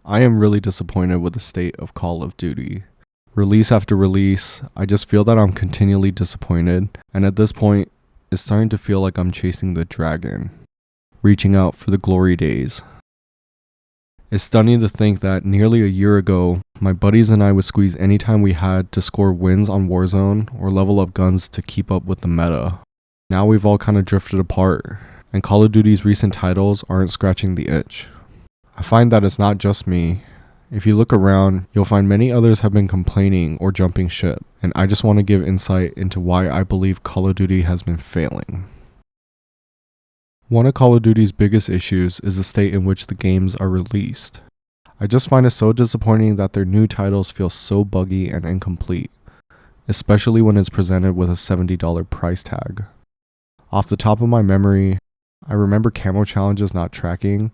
I am really disappointed with the state of Call of Duty. Release after release, I just feel that I'm continually disappointed, and at this point, it's starting to feel like I'm chasing the dragon, reaching out for the glory days. It's stunning to think that nearly a year ago, my buddies and I would squeeze any time we had to score wins on Warzone or level up guns to keep up with the meta. Now we've all kind of drifted apart, and Call of Duty's recent titles aren't scratching the itch. I find that it's not just me. If you look around, you'll find many others have been complaining or jumping ship, and I just want to give insight into why I believe Call of Duty has been failing. One of Call of Duty's biggest issues is the state in which the games are released. I just find it so disappointing that their new titles feel so buggy and incomplete, especially when it's presented with a $70 price tag. Off the top of my memory, I remember camo challenges not tracking,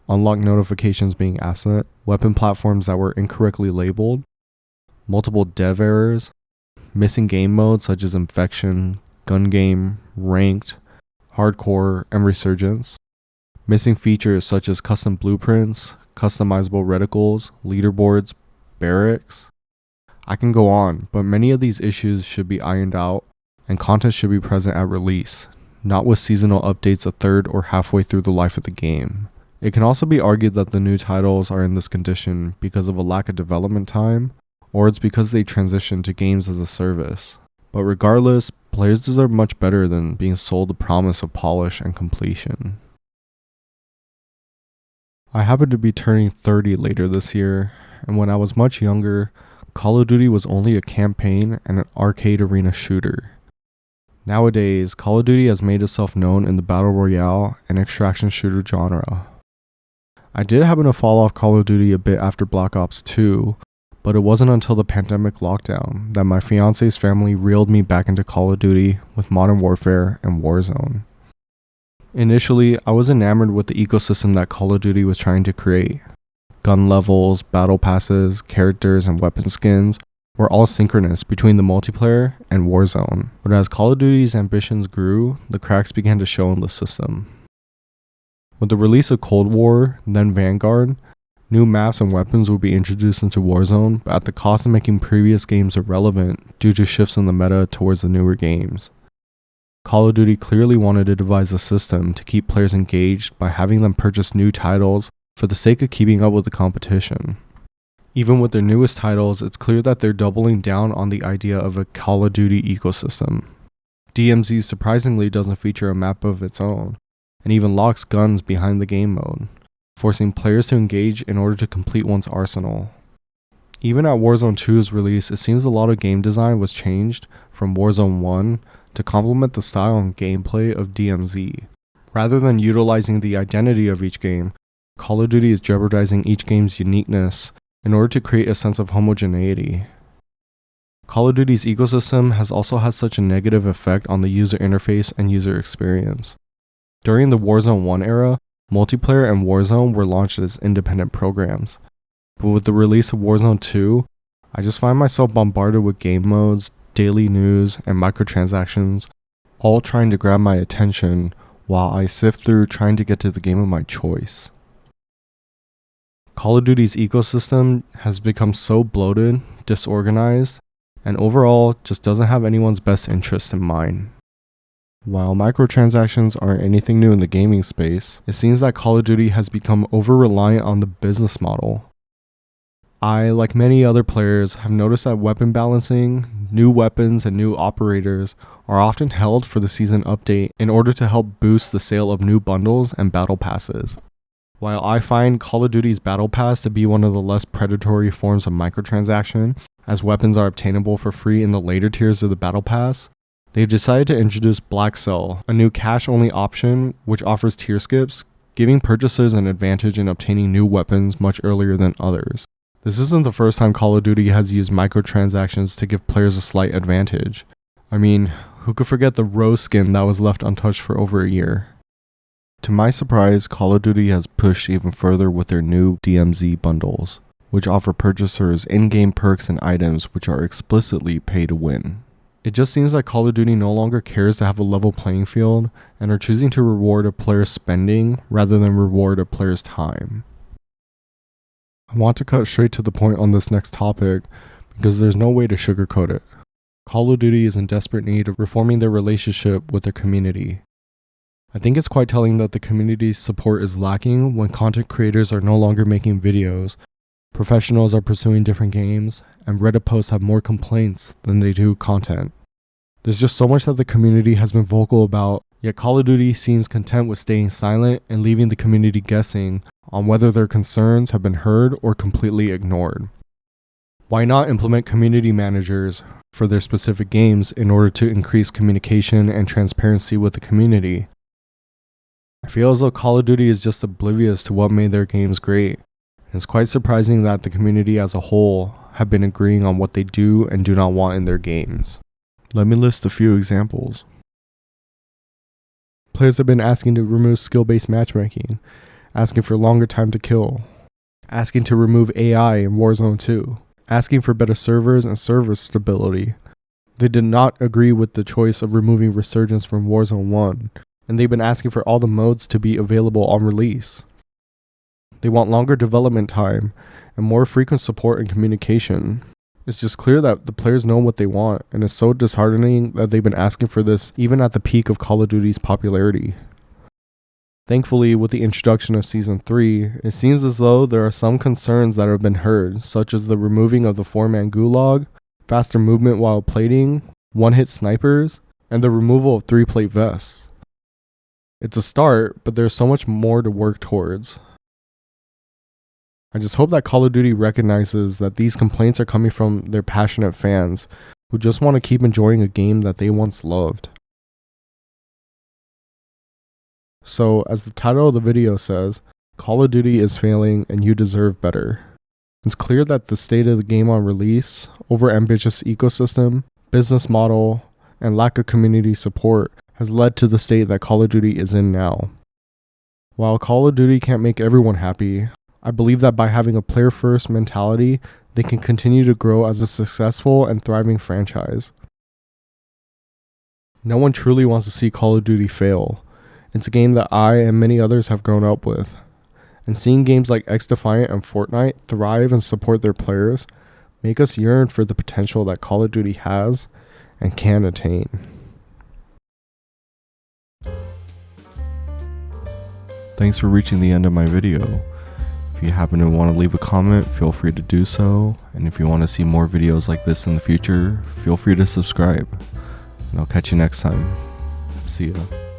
unlock notifications being absent, weapon platforms that were incorrectly labeled, multiple dev errors, missing game modes such as Infection, Gun Game, Ranked, Hardcore, and Resurgence, missing features such as custom blueprints, customizable reticles, leaderboards, barracks. I can go on, but many of these issues should be ironed out, and content should be present at release, not with seasonal updates a third or halfway through the life of the game. It can also be argued that the new titles are in this condition because of a lack of development time, or it's because they transitioned to games as a service. But regardless, players deserve much better than being sold the promise of polish and completion. I happen to be turning 30 later this year, and when I was much younger, Call of Duty was only a campaign and an arcade arena shooter. Nowadays, Call of Duty has made itself known in the battle royale and extraction shooter genre. I did happen to fall off Call of Duty a bit after Black Ops 2, but it wasn't until the pandemic lockdown that my fiance's family reeled me back into Call of Duty with Modern Warfare and Warzone. Initially, I was enamored with the ecosystem that Call of Duty was trying to create. Gun levels, battle passes, characters, and weapon skins were all synchronous between the multiplayer and Warzone. But as Call of Duty's ambitions grew, the cracks began to show in the system. With the release of Cold War, then Vanguard, new maps and weapons would be introduced into Warzone, but at the cost of making previous games irrelevant due to shifts in the meta towards the newer games. Call of Duty clearly wanted to devise a system to keep players engaged by having them purchase new titles for the sake of keeping up with the competition. Even with their newest titles, it's clear that they're doubling down on the idea of a Call of Duty ecosystem. DMZ surprisingly doesn't feature a map of its own, and even locks guns behind the game mode, forcing players to engage in order to complete one's arsenal. Even at Warzone 2's release, it seems a lot of game design was changed from Warzone 1 to complement the style and gameplay of DMZ. Rather than utilizing the identity of each game, Call of Duty is jeopardizing each game's uniqueness in order to create a sense of homogeneity. Call of Duty's ecosystem has also had such a negative effect on the user interface and user experience. During the Warzone 1 era, multiplayer and Warzone were launched as independent programs. But with the release of Warzone 2, I just find myself bombarded with game modes, daily news, and microtransactions, all trying to grab my attention while I sift through trying to get to the game of my choice. Call of Duty's ecosystem has become so bloated, disorganized, and overall just doesn't have anyone's best interest in mind. While microtransactions aren't anything new in the gaming space, it seems that Call of Duty has become over-reliant on the business model. I, like many other players, have noticed that weapon balancing, new weapons, and new operators are often held for the season update in order to help boost the sale of new bundles and battle passes. While I find Call of Duty's Battle Pass to be one of the less predatory forms of microtransaction, as weapons are obtainable for free in the later tiers of the Battle Pass, they've decided to introduce Black Cell, a new cash-only option which offers tier skips, giving purchasers an advantage in obtaining new weapons much earlier than others. This isn't the first time Call of Duty has used microtransactions to give players a slight advantage. I mean, who could forget the Rose skin that was left untouched for over a year? To my surprise, Call of Duty has pushed even further with their new DMZ bundles, which offer purchasers in-game perks and items which are explicitly pay to win. It just seems like Call of Duty no longer cares to have a level playing field and are choosing to reward a player's spending rather than reward a player's time. I want to cut straight to the point on this next topic because there's no way to sugarcoat it. Call of Duty is in desperate need of reforming their relationship with their community. I think it's quite telling that the community's support is lacking when content creators are no longer making videos, professionals are pursuing different games, and Reddit posts have more complaints than they do content. There's just so much that the community has been vocal about, yet Call of Duty seems content with staying silent and leaving the community guessing on whether their concerns have been heard or completely ignored. Why not implement community managers for their specific games in order to increase communication and transparency with the community? I feel as though Call of Duty is just oblivious to what made their games great. It's quite surprising that the community as a whole have been agreeing on what they do and do not want in their games. Let me list a few examples. Players have been asking to remove skill-based matchmaking, asking for longer time to kill, asking to remove AI in Warzone 2, asking for better servers and server stability. They did not agree with the choice of removing Resurgence from Warzone 1, and they've been asking for all the modes to be available on release. They want longer development time and more frequent support and communication. It's just clear that the players know what they want, and it's so disheartening that they've been asking for this even at the peak of Call of Duty's popularity. Thankfully, with the introduction of Season 3, it seems as though there are some concerns that have been heard, such as the removing of the 4-man gulag, faster movement while plating, one-hit snipers, and the removal of 3-plate vests. It's a start, but there's so much more to work towards. I just hope that Call of Duty recognizes that these complaints are coming from their passionate fans who just want to keep enjoying a game that they once loved. So, as the title of the video says, Call of Duty is failing and you deserve better. It's clear that the state of the game on release, overambitious ecosystem, business model, and lack of community support has led to the state that Call of Duty is in now. While Call of Duty can't make everyone happy, I believe that by having a player-first mentality, they can continue to grow as a successful and thriving franchise. No one truly wants to see Call of Duty fail. It's a game that I and many others have grown up with. And seeing games like X-Defiant and Fortnite thrive and support their players make us yearn for the potential that Call of Duty has and can attain. Thanks for reaching the end of my video. If you happen to want to leave a comment, feel free to do so. And if you want to see more videos like this in the future, feel free to subscribe. And I'll catch you next time. See ya.